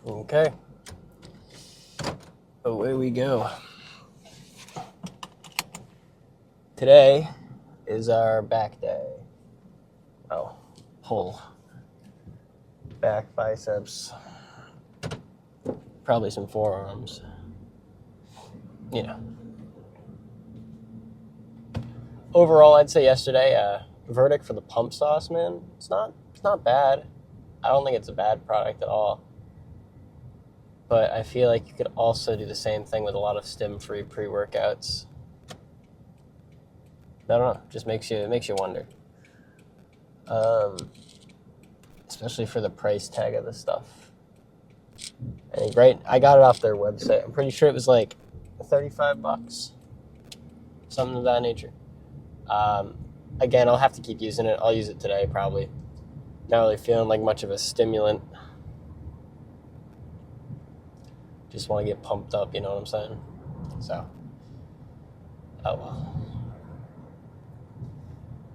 Okay, away we go. Today is our back day. Oh, pull. Back, biceps, probably some forearms. You know. Overall, I'd say yesterday, verdict for the pump sauce, man. It's not bad. I don't think it's a bad product at all. But I feel like you could also do the same thing with a lot of stim-free pre-workouts. I don't know, just makes you wonder. Especially for the price tag of this stuff. I think, right? I got it off their website. I'm pretty sure it was like $35, something of that nature. Again, I'll have to keep using it. I'll use it today, probably. Not really feeling like much of a stimulant. Just want to get pumped up, you know what I'm saying? So, oh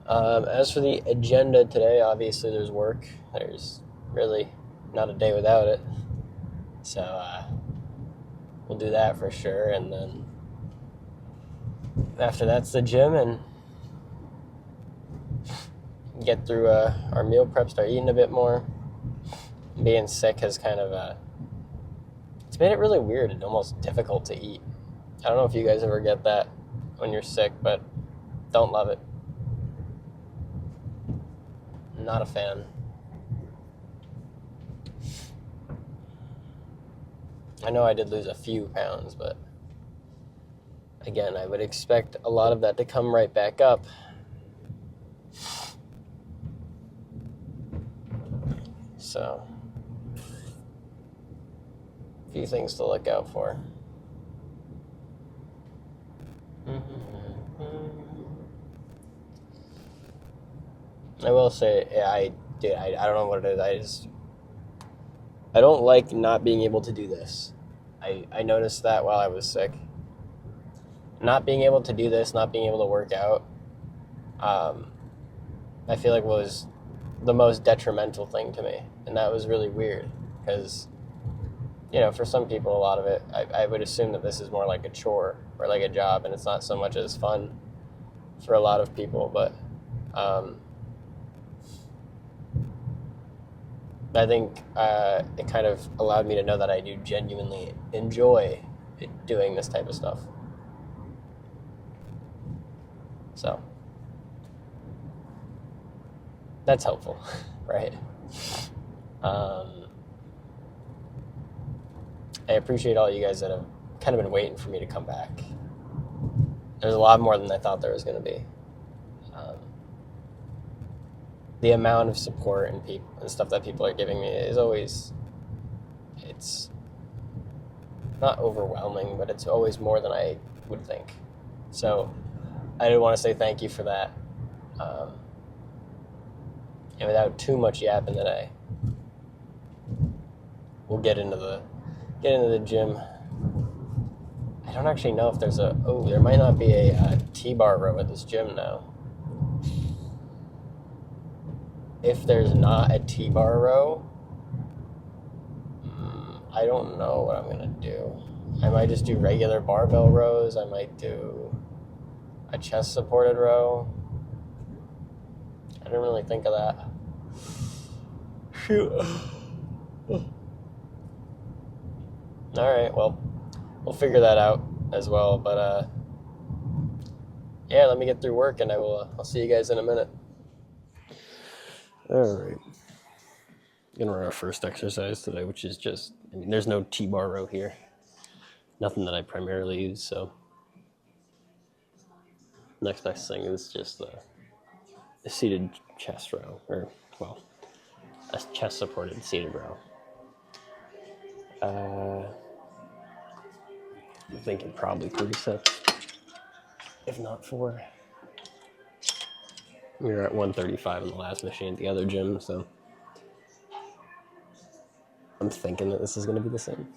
well. As for the agenda today, obviously there's work. There's really not a day without it. So, we'll do that for sure. And then after that's the gym and get through our meal prep, start eating a bit more. Being sick has kind of it's made it really weird and almost difficult to eat. I don't know if you guys ever get that when you're sick, but don't love it. Not a fan. I know I did lose a few pounds, but again, I would expect a lot of that to come right back up. So, a few things to look out for. I will say, yeah, I don't know what it is. I don't like not being able to do this. I noticed that while I was sick. Not being able to do this, not being able to work out, I feel like was the most detrimental thing to me. And that was really weird because, you know, for some people, a lot of it, I would assume that this is more like a chore or like a job, and it's not so much as fun for a lot of people. But I think it kind of allowed me to know that I do genuinely enjoy doing this type of stuff. So that's helpful, right? I appreciate all you guys that have kind of been waiting for me to come back. There's a lot more than I thought there was going to be. The amount of support and stuff that people are giving me is always, it's not overwhelming, but it's always more than I would think. So I did want to say thank you for that. And without too much yapping today, we'll get into the gym. I don't actually know if there's there might not be a T-bar row at this gym now. If there's not a T-bar row, I don't know what I'm going to do. I might just do regular barbell rows. I might do a chest-supported row. I didn't really think of that. Shoot. Alright, well, we'll figure that out as well. But, yeah, let me get through work, and I'll see you guys in a minute. Alright. Gonna run our first exercise today, which is just, there's no T-bar row here. Nothing that I primarily use, so next best thing is just the seated chest row, or, well, a chest-supported seated row. I'm thinking probably 3 sets, if not 4. We were at 135 in the last machine at the other gym, so I'm thinking that this is going to be the same.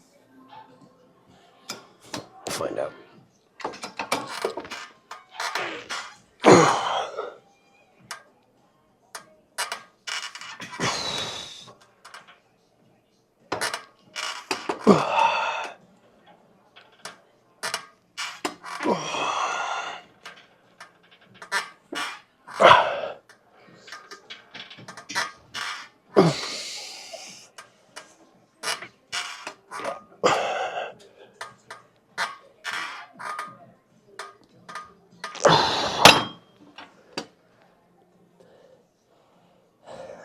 We'll find out.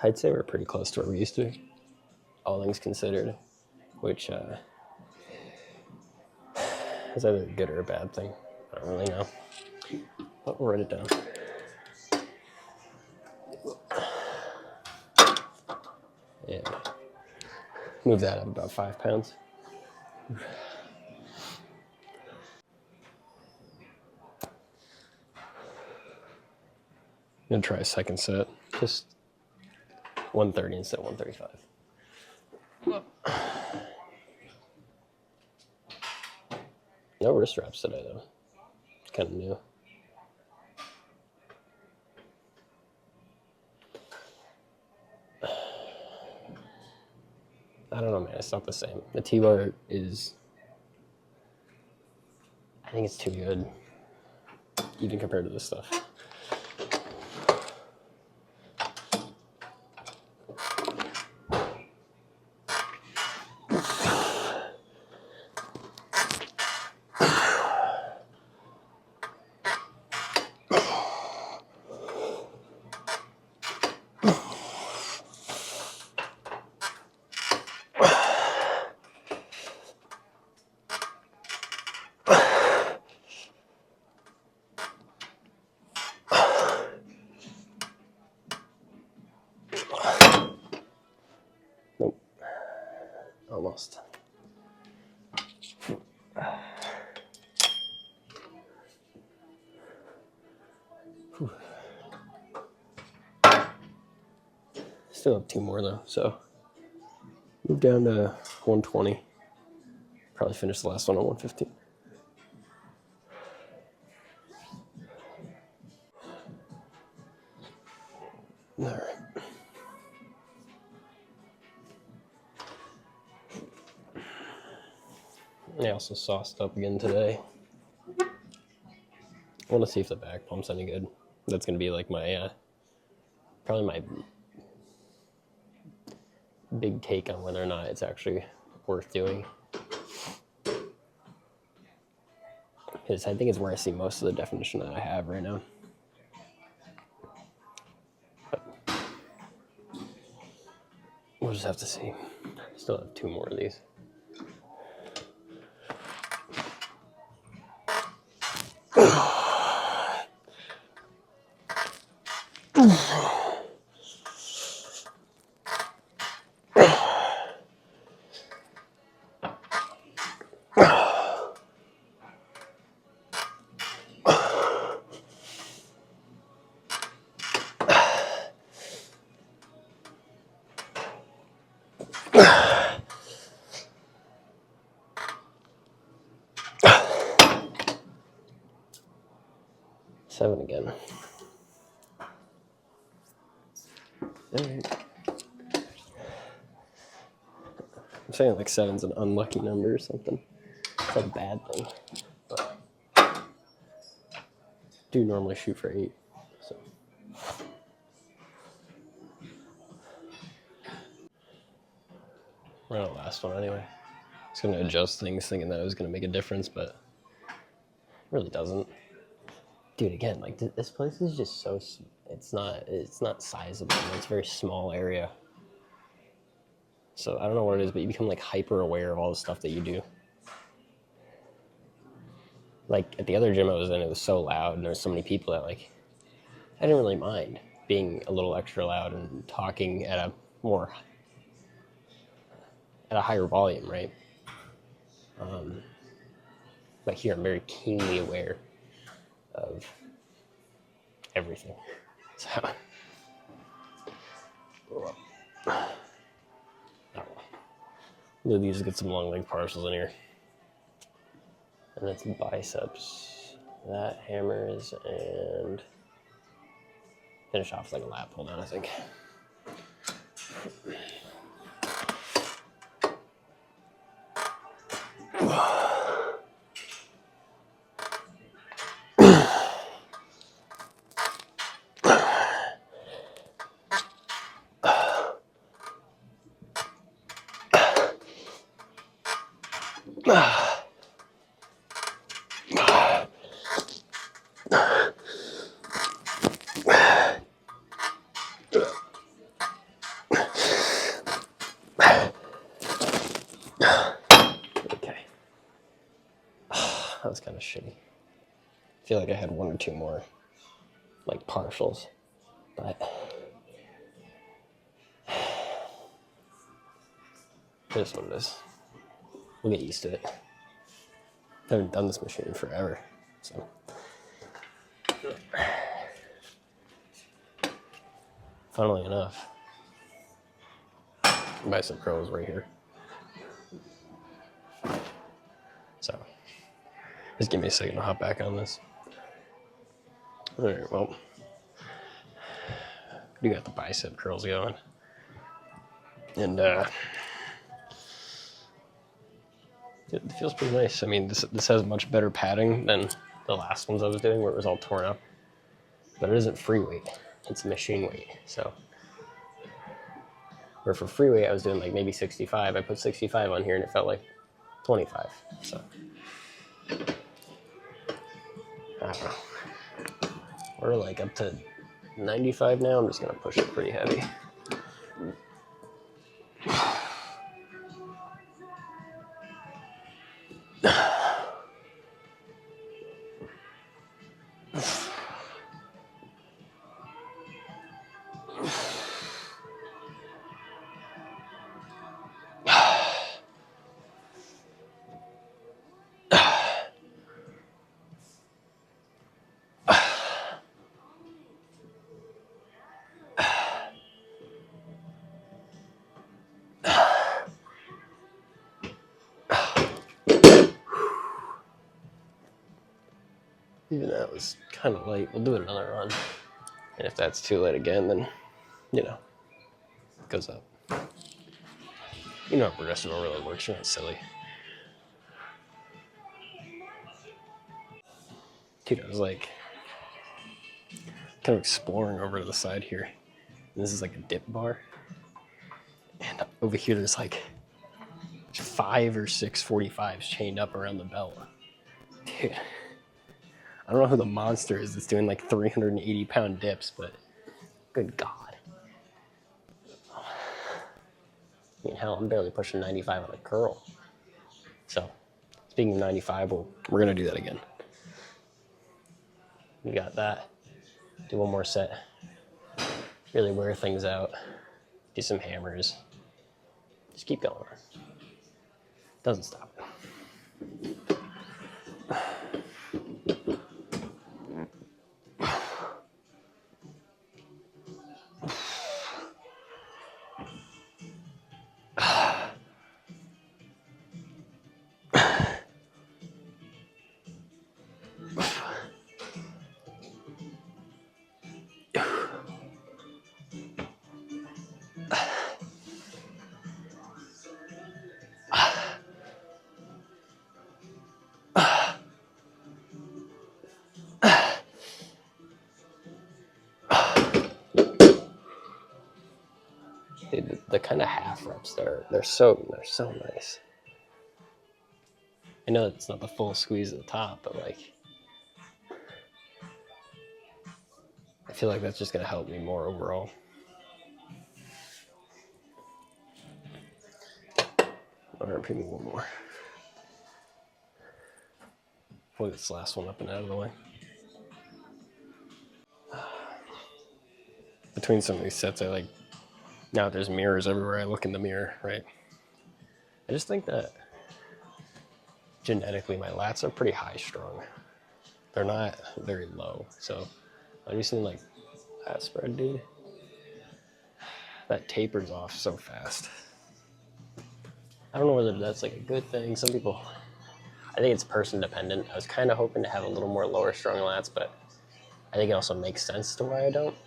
I'd say we're pretty close to where we used to be, all things considered, which is either a good or a bad thing. I don't really know, but we'll write it down. And move that up about 5 pounds. I'm gonna try a second set, just 130 instead of 135. No wrist wraps today though. It's kind of new. I don't know, man. It's not the same. The T-bar is, I think it's too good, even compared to this stuff. Nope. Almost. Whew. Still have 2 more though, so move down to 120. Probably finish the last one on 115. All right. I also sauced up again today. I want to see if the back pump's any good. That's going to be like my, probably my big take on whether or not it's actually worth doing. Because I think it's where I see most of the definition that I have right now. But we'll just have to see. Still have 2 more of these. Seven again. All right. I'm saying like 7's an unlucky number or something. It's not a bad thing. But I do normally shoot for 8. So. We're on the last one anyway. I was going to adjust things thinking that it was going to make a difference, but it really doesn't. Dude, again, like this place is just so, it's not sizable. It's a very small area. So I don't know what it is, but you become like hyper aware of all the stuff that you do. Like at the other gym I was in, it was so loud and there was so many people that like, I didn't really mind being a little extra loud and talking at a higher volume, right? But here I'm very keenly aware of everything. So, we'll use to get some long leg partials in here. And that's biceps. That hammers and finish off like a lat pull down, I think. Okay. That was kind of shitty. I feel like I had one or two more, like, partials, but it is what it is. We'll get used to it. I haven't done this machine in forever, so. Funnily enough, bicep curl is right here. So, just give me a second to hop back on this. All right, well, we got the bicep curls going. And, it feels pretty nice. I mean, this has much better padding than the last ones I was doing where it was all torn up. But it isn't free weight, it's machine weight, so. Where for free weight, I was doing like maybe 65. I put 65 on here and it felt like 25, so. I don't know. We're like up to 95 now. I'm just gonna push it pretty heavy. Even that was kind of late. We'll do it another run. And if that's too late again, then, you know, it goes up. You know how progressive overload works, you're not silly. Dude, I was like, kind of exploring over to the side here. And this is like a dip bar. And over here, there's like 5 or 6 45s chained up around the belt. Dude, I don't know who the monster is that's doing like 380-pound dips, but good God. I mean, hell, I'm barely pushing 95 on a curl. So, speaking of 95, we're gonna do that again. We got that. Do one more set. Really wear things out. Do some hammers. Just keep going. Doesn't stop. Dude, the kind of half reps they're so nice. I know it's not the full squeeze at the top, but like, I feel like that's just gonna help me more overall. All right, maybe one more. We'll get this last one up and out of the way. Between some of these sets, I like, now there's mirrors everywhere I look in the mirror, right? I just think that genetically my lats are pretty high strung. They're not very low. So I do something like that spread, dude. That tapers off so fast. I don't know whether that's like a good thing. Some people, I think it's person dependent. I was kind of hoping to have a little more lower strung lats, but I think it also makes sense to why I don't.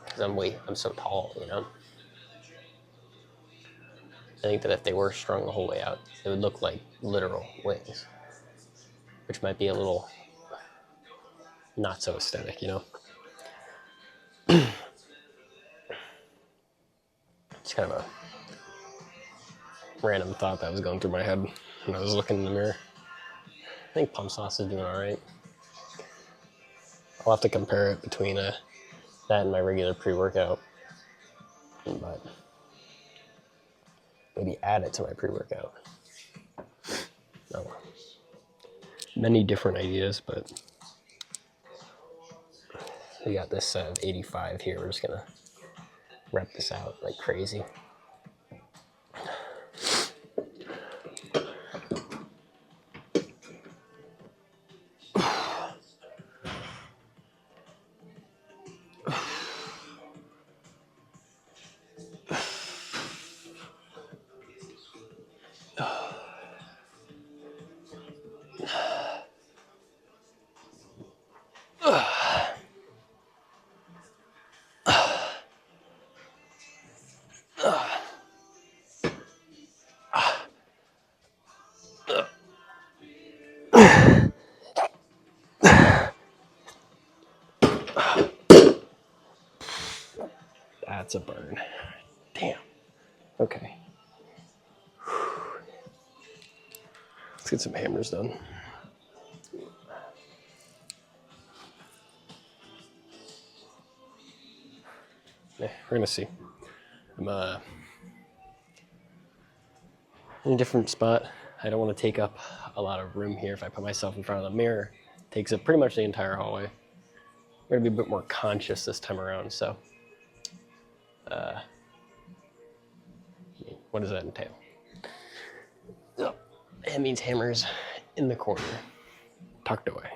Because I'm so tall, you know? I think that if they were strung the whole way out, it would look like literal wings, which might be a little not so aesthetic, you know? It's kind of a random thought that was going through my head when I was looking in the mirror. I think Pump Sauce is doing all right. I'll have to compare it between that and my regular pre-workout. But Maybe add it to my pre-workout. No. Many different ideas, but we got this set of 85 here. We're just gonna rep this out like crazy. That's a burn. Damn. Okay. Let's get some hammers done. Yeah, we're gonna see. I'm in a different spot. I don't want to take up a lot of room here. If I put myself in front of the mirror, it takes up pretty much the entire hallway. We're gonna be a bit more conscious this time around, so. What does that entail? It means hammers in the corner, tucked away.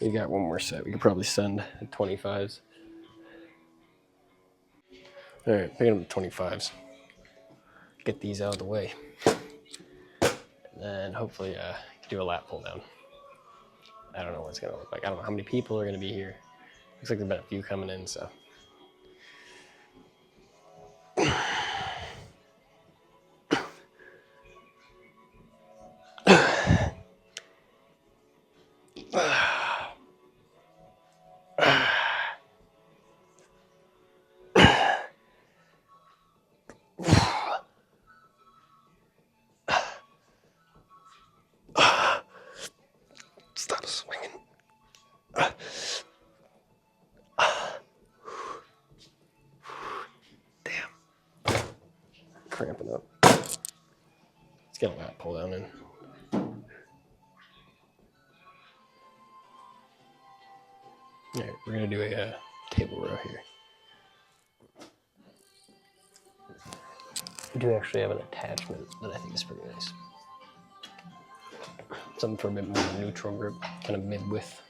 You got one more set. We could probably send 25s. All right, picking up the 25s. Get these out of the way. And then hopefully do a lat pull down. I don't know what it's gonna look like. I don't know how many people are gonna be here. Looks like there's been a few coming in, so. Stop swinging. Damn. Cramping up. Let's get a lat pull down in. All right, we're gonna do a table row here. We do actually have an attachment that I think is pretty nice. Something for a bit more neutral grip, kind of mid-width.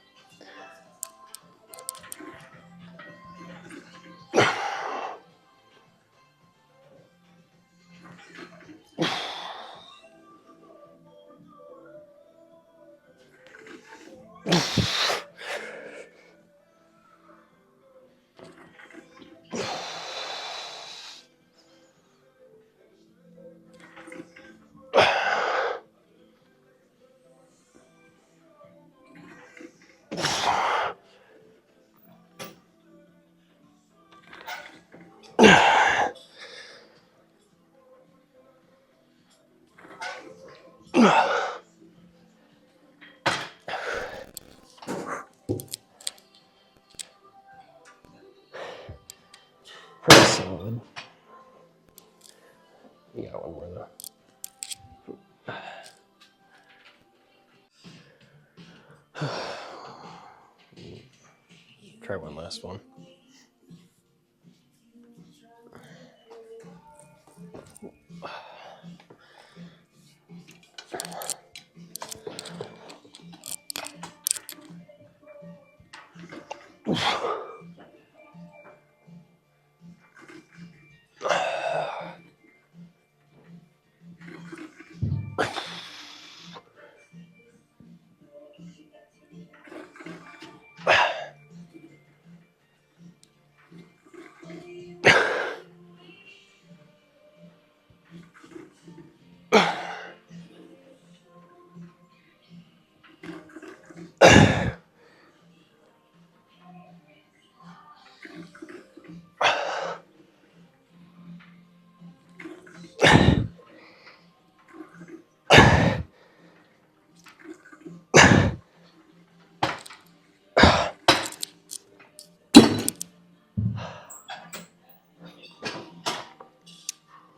Pretty solid. We got one more though. Try one last one.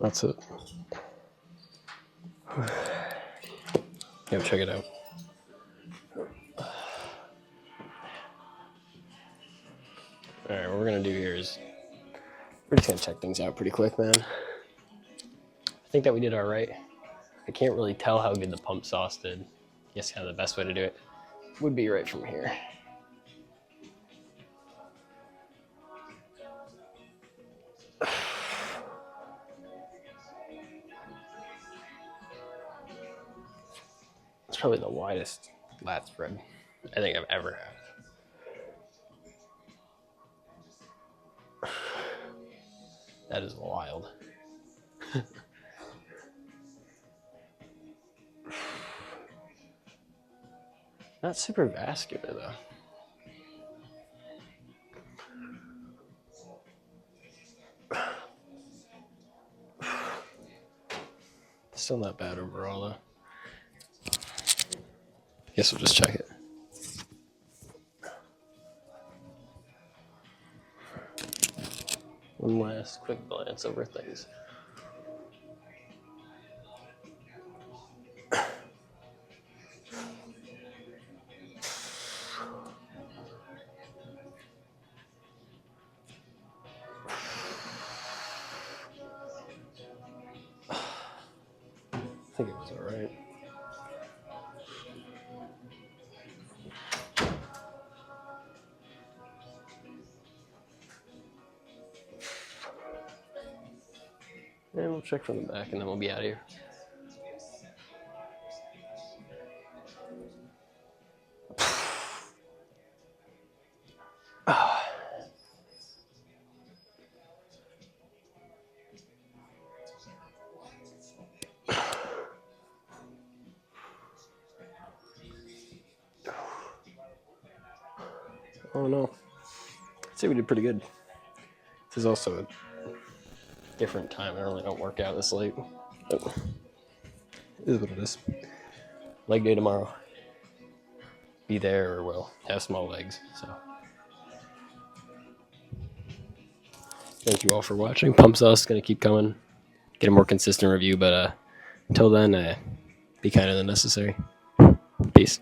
That's it. Go check it out. Alright, what we're gonna do here is we're just gonna check things out pretty quick, man. I think that we did alright. I can't really tell how good the pump sauce did. I guess kind of the best way to do it would be right from here. It's probably the widest lat spread I think I've ever had. That is wild. Not super vascular though. Still not bad overall though. Guess we'll just check it. One last quick glance over things. I think it was alright. And we'll check from the back and then we'll be out of here. Oh no. I'd say we did pretty good. This is also a different time. I normally don't work out this late. But it is what it is. Leg day tomorrow. Be there or will have small legs. So thank you all for watching. Pump sauce is gonna keep coming. Get a more consistent review, but until then, be kind of the necessary. Peace.